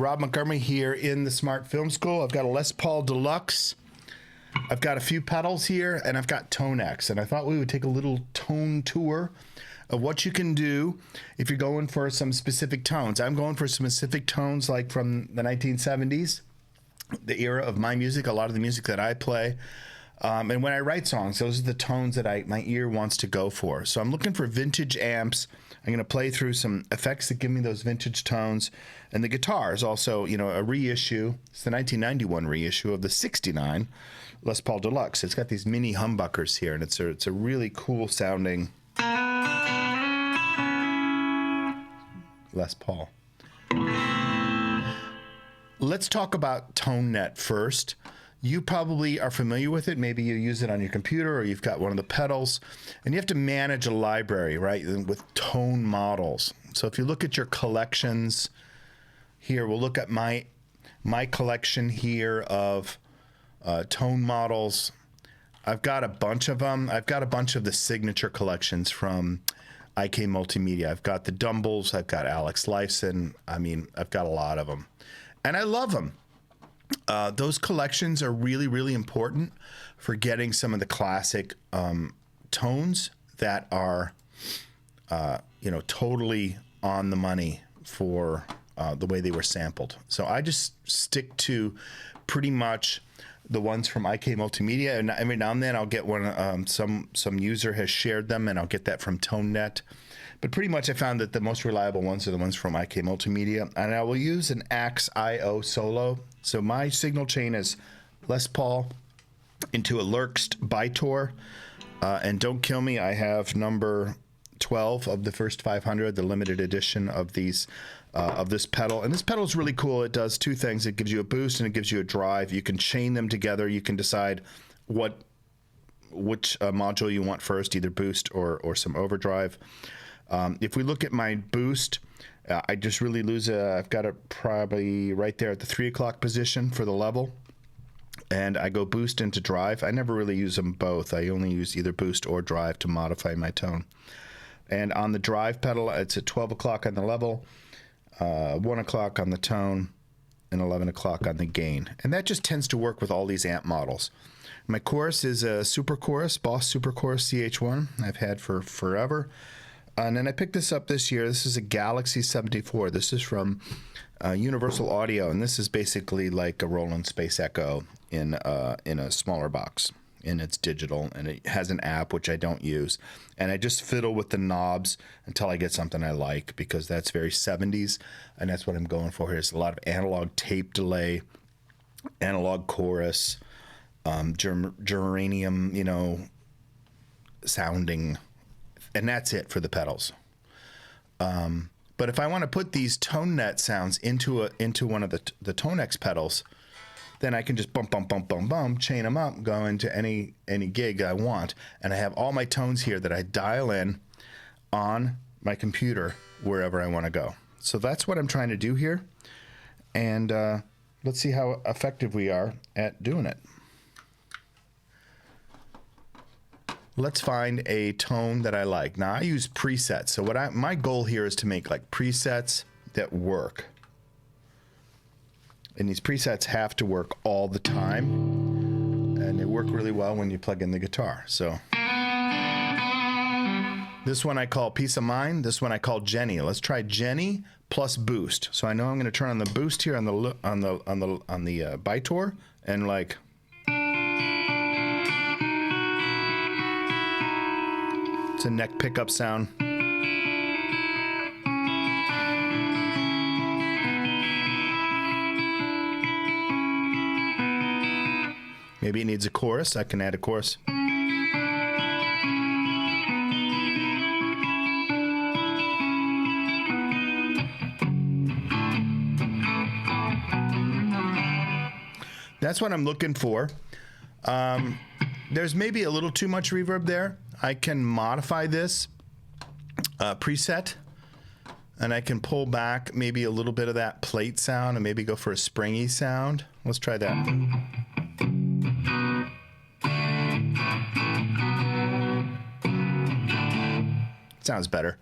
Robb Montgomery here in the Smart Film School. I've got a Les Paul Deluxe. I've got a few pedals here, and I've got ToneX. And I thought we would take a little tone tour of what you can do if you're going for some specific tones. I'm going for specific tones like from the 1970s, the era of my music, a lot of the music that I play. And when I write songs, those are the tones that my ear wants to go for. So I'm looking for vintage amps. I'm going to play through some effects that give me those vintage tones. And the guitar is also, a reissue. It's the 1991 reissue of the 69 Les Paul Deluxe. It's got these mini humbuckers here, and it's a really cool sounding Les Paul. Let's talk about ToneNet first. You probably are familiar with it. Maybe you use it on your computer or you've got one of the pedals. And you have to manage a library, right, with tone models. So if you look at your collections here, we'll look at my collection here of tone models. I've got a bunch of them. I've got a bunch of the signature collections from IK Multimedia. I've got the Dumbles. I've got Alex Lifeson. I've got a lot of them. And I love them. Those collections are really, really important for getting some of the classic tones that are, totally on the money for the way they were sampled. So I just stick to pretty much the ones from IK Multimedia, and every now and then I'll get one. Some user has shared them, and I'll get that from ToneNet. But pretty much I found that the most reliable ones are the ones from IK Multimedia. And I will use an Axe IO Solo. So my signal chain is Les Paul into a Lerxst By-tor. And don't kill me, I have number 12 of the first 500, the limited edition of these of this pedal. And this pedal is really cool. It does two things. It gives you a boost and it gives you a drive. You can chain them together. You can decide which module you want first, either boost or some overdrive. If we look at my boost, I just really lose I've got it probably right there at the 3 o'clock position for the level. And I go boost into drive. I never really use them both. I only use either boost or drive to modify my tone. And on the drive pedal, it's at 12 o'clock on the level, 1 o'clock on the tone, and 11 o'clock on the gain. And that just tends to work with all these amp models. My chorus is a Super Chorus, Boss Super Chorus CH1. I've had for forever. And then I picked this up this year. This is a Galaxy 74. This is from Universal Audio, and this is basically like a Roland Space Echo in a smaller box. And it's digital, and it has an app, which I don't use. And I just fiddle with the knobs until I get something I like, because that's very 70s, and that's what I'm going for here. It's a lot of analog tape delay, analog chorus, geranium, sounding. And that's it for the pedals. But if I want to put these ToneNet sounds into one of the ToneX pedals, then I can just bump, chain them up, go into any gig I want, and I have all my tones here that I dial in on my computer wherever I want to go. So that's what I'm trying to do here, and let's see how effective we are at doing it. Let's find a tone that I like. Now I use presets. So my goal here is to make like presets that work. And these presets have to work all the time. And they work really well when you plug in the guitar. So this one I call Peace of Mind. This one I call Jenny. Let's try Jenny plus boost. So I know I'm going to turn on the boost here on the By-tor, and like. It's a neck pickup sound. Maybe it needs a chorus. I can add a chorus. That's what I'm looking for. There's maybe a little too much reverb there. I can modify this preset, and I can pull back maybe a little bit of that plate sound and maybe go for a springy sound. Let's try that. Sounds better.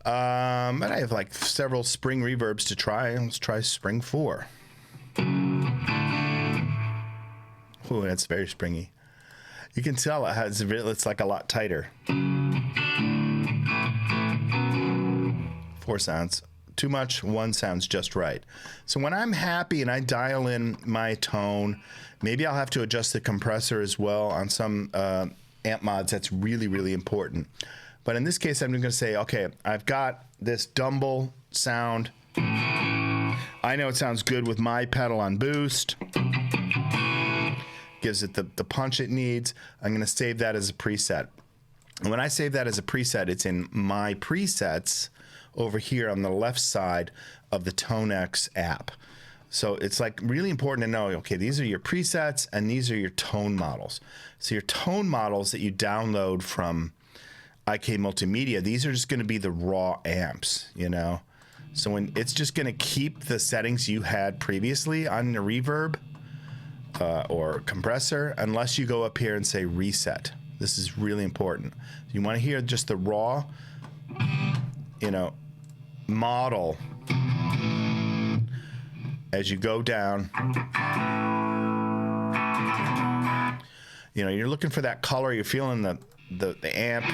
But I have like several spring reverbs to try. Let's try spring 4. Ooh, that's very springy. You can tell it's like a lot tighter. 4 sounds. Too much, 1 sounds just right. So when I'm happy and I dial in my tone, maybe I'll have to adjust the compressor as well on some amp mods. That's really, really important. But in this case, I'm going to say, okay, I've got this Dumble sound. I know it sounds good with my pedal on boost. Gives it the punch it needs. I'm going to save that as a preset. And when I save that as a preset, it's in my presets over here on the left side of the ToneX app. So it's like really important to know, okay, these are your presets and these are your tone models. So your tone models that you download from IK Multimedia, these are just going to be the raw amps, you know? So when it's just going to keep the settings you had previously on the reverb or compressor, unless you go up here and say reset. This is really important. You want to hear just the raw, you know, model as you go down. You know, you're looking for that color. You're feeling the amp.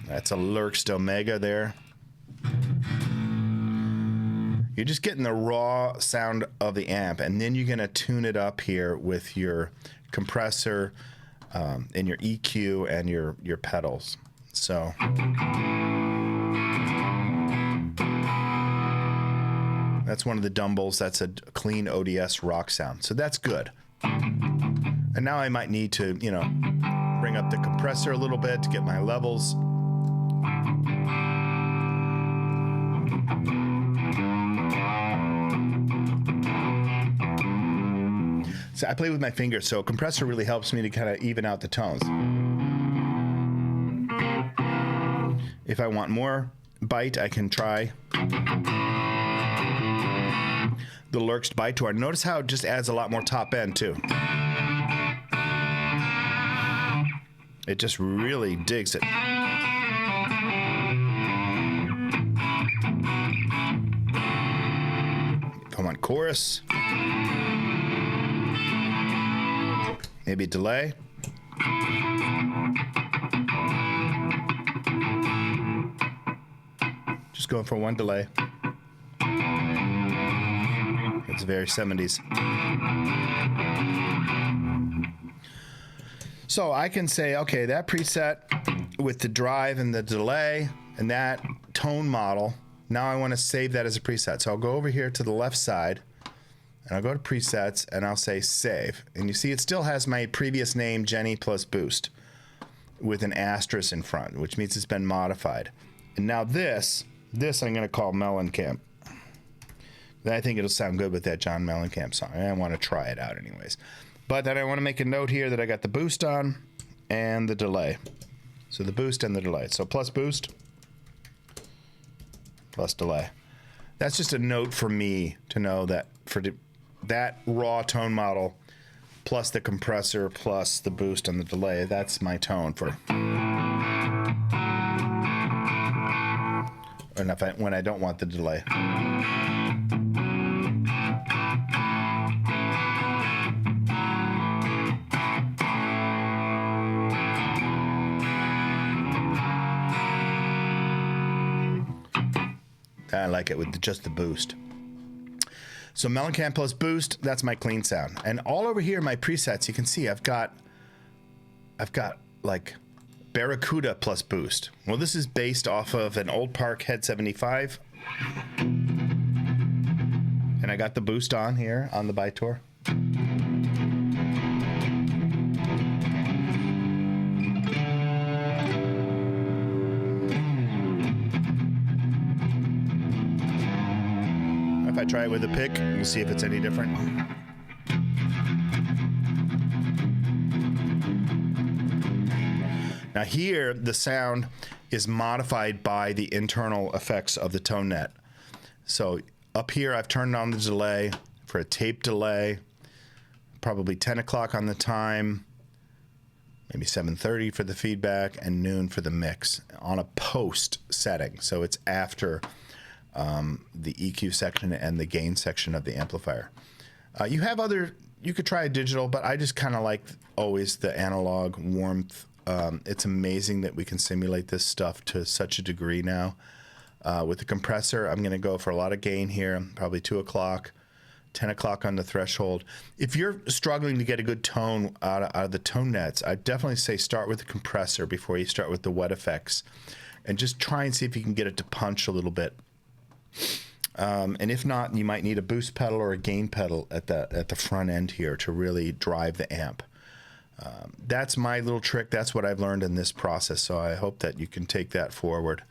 That's a Lerxst Omega there. You're just getting the raw sound of the amp, and then you're going to tune it up here with your compressor and your EQ and your pedals. So that's one of the Dumbles. That's a clean ODS rock sound. So that's good. And now I might need to, you know, bring up the compressor a little bit to get my levels. So I play with my fingers, so compressor really helps me to kind of even out the tones. If I want more bite, I can try the Lerxst By-tor. Notice how it just adds a lot more top end too. It just really digs it. Come on, chorus. Maybe delay. Just going for one delay. It's very 70s. So I can say, okay, that preset with the drive and the delay and that tone model, now I want to save that as a preset. So I'll go over here to the left side and I'll go to presets and I'll say save. And you see it still has my previous name, Jenny plus boost, with an asterisk in front, which means it's been modified. And now this I'm going to call Mellencamp. I think it'll sound good with that John Mellencamp song. I want to try it out anyways. But then I want to make a note here that I got the boost on and the delay. So the boost and the delay. So plus boost, plus delay. That's just a note for me to know that for that raw tone model, plus the compressor, plus the boost and the delay, that's my tone for. And when I don't want the delay. I like it with just the boost. So Mellencamp plus boost, that's my clean sound. And all over here, my presets, you can see I've got like Barracuda plus boost. Well, this is based off of an Old Park Head 75. And I got the boost on here on the By-tor. If I try it with a pick, we'll see if it's any different. Now here, the sound is modified by the internal effects of the tone net. So up here, I've turned on the delay for a tape delay, probably 10 o'clock on the time, maybe 7:30 for the feedback, and noon for the mix on a post setting. So it's after the EQ section and the gain section of the amplifier. You could try a digital, but I just kind of like always the analog warmth. It's amazing that we can simulate this stuff to such a degree now. With the compressor, I'm going to go for a lot of gain here, probably 2 o'clock. 10 o'clock on the threshold. If you're struggling to get a good tone out of the tone nets, I definitely say start with the compressor before you start with the wet effects, and just try and see if you can get it to punch a little bit. And if not, you might need a boost pedal or a gain pedal at the front end here to really drive the amp. That's my little trick. That's what I've learned in this process, so I hope that you can take that forward.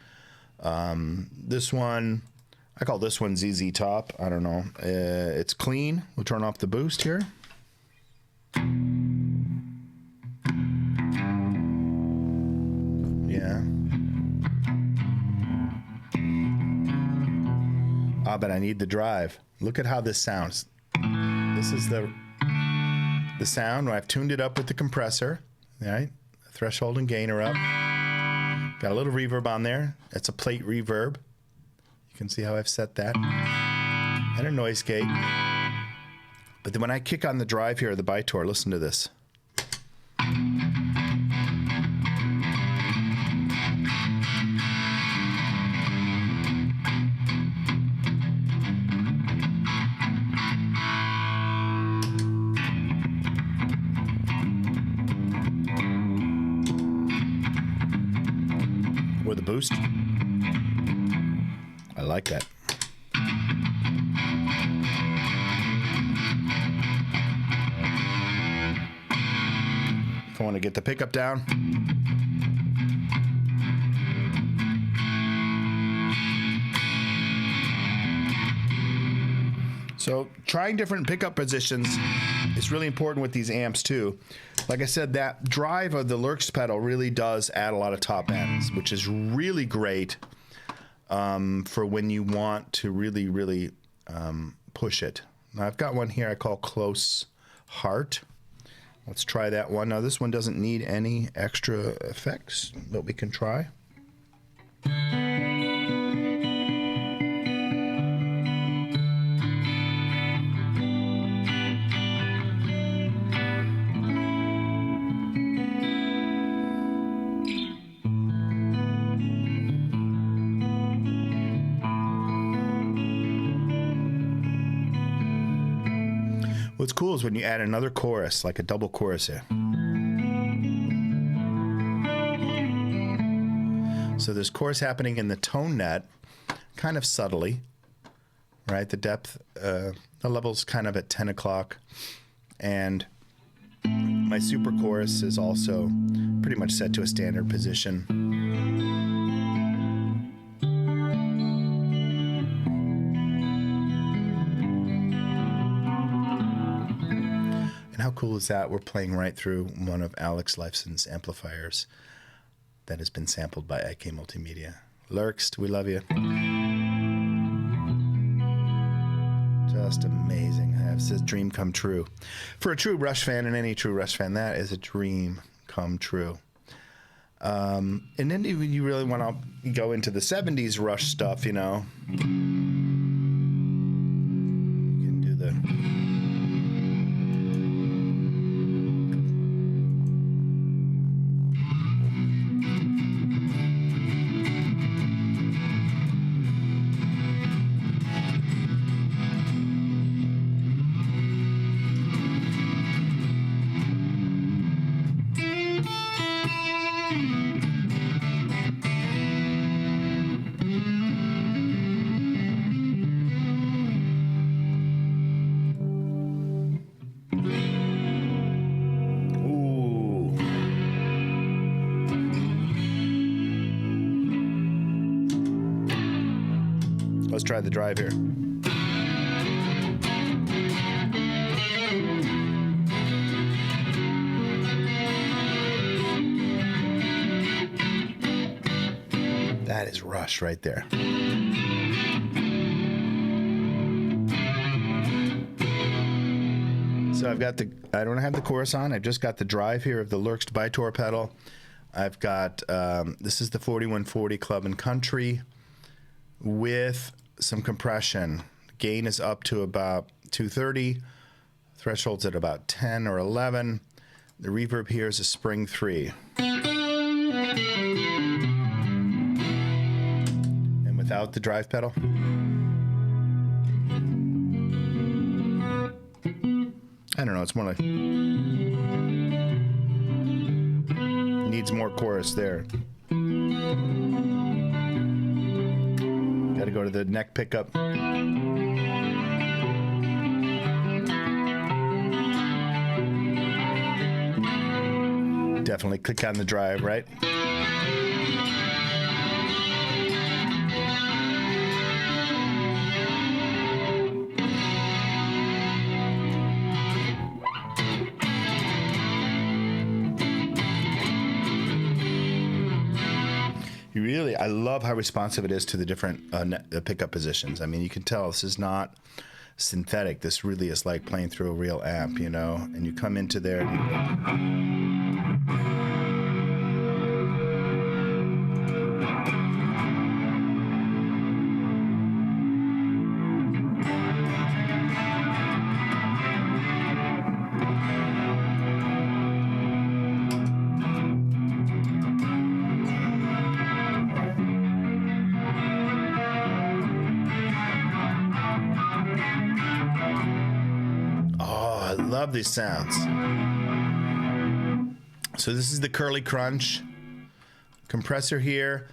This one, I call this one ZZ Top. I don't know. It's clean. We'll turn off the boost here. Yeah. Ah, but I need the drive. Look at how this sounds. This is the sound when I've tuned it up with the compressor. All right. Threshold and gain are up. Got a little reverb on there. That's a plate reverb. You can see how I've set that. And a noise gate. But then when I kick on the drive here, the By-tor, listen to this. Or the boost. I like that. If I want to get the pickup down. So trying different pickup positions is really important with these amps too. Like I said, that drive of the Lerxst pedal really does add a lot of top ends, which is really great for when you want to really push it. Now I've got one here I call Close Heart. Let's try that one. Now this one doesn't need any extra effects, but we can try. What's cool is when you add another chorus, like a double chorus here. So there's chorus happening in the tone net, kind of subtly, right? The depth, the level's kind of at 10 o'clock. And my super chorus is also pretty much set to a standard position. How cool is that? We're playing right through one of Alex Lifeson's amplifiers that has been sampled by IK Multimedia. Lerxst, we love you. Just amazing. It's a dream come true. For a true Rush fan, and any true Rush fan, that is a dream come true. And then you really want to go into the 70s Rush stuff, you know. You can do the... Let's try the drive here. That is Rush right there. So I've got I don't have the chorus on. I've just got the drive here of the Lerxst By-tor pedal. I've got, this is the 4140 Club and Country with some compression. Gain is up to about 230. Threshold's at about 10 or 11. The reverb here is a Spring 3. And without the drive pedal. I don't know, it's more like... needs more chorus there. Gotta go to the neck pickup. Definitely click on the drive, right? I love how responsive it is to the different pickup positions. I mean, you can tell this is not synthetic. This really is like playing through a real amp, you know? And you come into there love these sounds. So this is the curly crunch. Compressor here.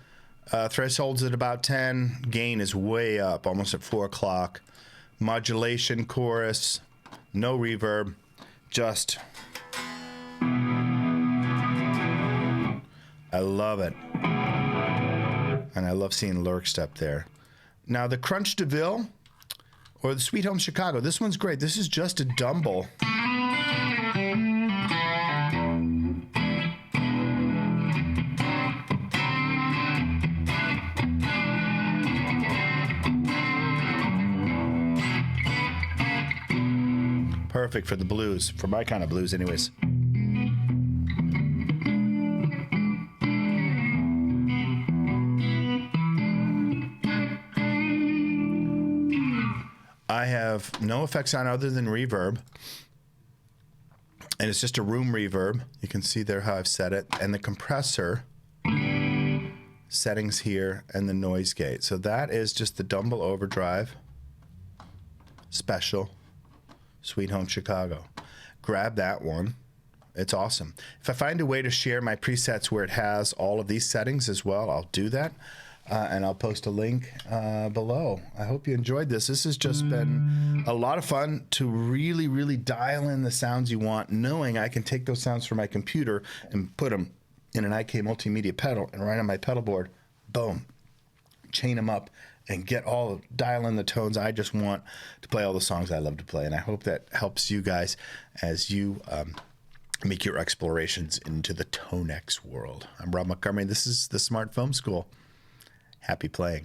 Threshold's at about 10. Gain is way up, almost at 4 o'clock. Modulation, chorus, no reverb, just... I love it. And I love seeing Lerxst up there. Now the Crunch DeVille or the Sweet Home Chicago, this one's great. This is just a Dumble. Perfect for the blues, for my kind of blues anyways. I have no effects on other than reverb. And it's just a room reverb. You can see there how I've set it. And the compressor settings here and the noise gate. So that is just the Dumble Overdrive Special Sweet Home Chicago. Grab that one. It's awesome. If I find a way to share my presets where it has all of these settings as well, I'll do that. And I'll post a link below. I hope you enjoyed this. This has just been a lot of fun to really, really dial in the sounds you want, knowing I can take those sounds from my computer and put them in an IK Multimedia pedal and right on my pedal board, boom, chain them up and dial in the tones I just want to play all the songs I love to play. And I hope that helps you guys as you make your explorations into the Tone-X world. I'm Robb Montgomery. This is the Smart Foam School. Happy playing.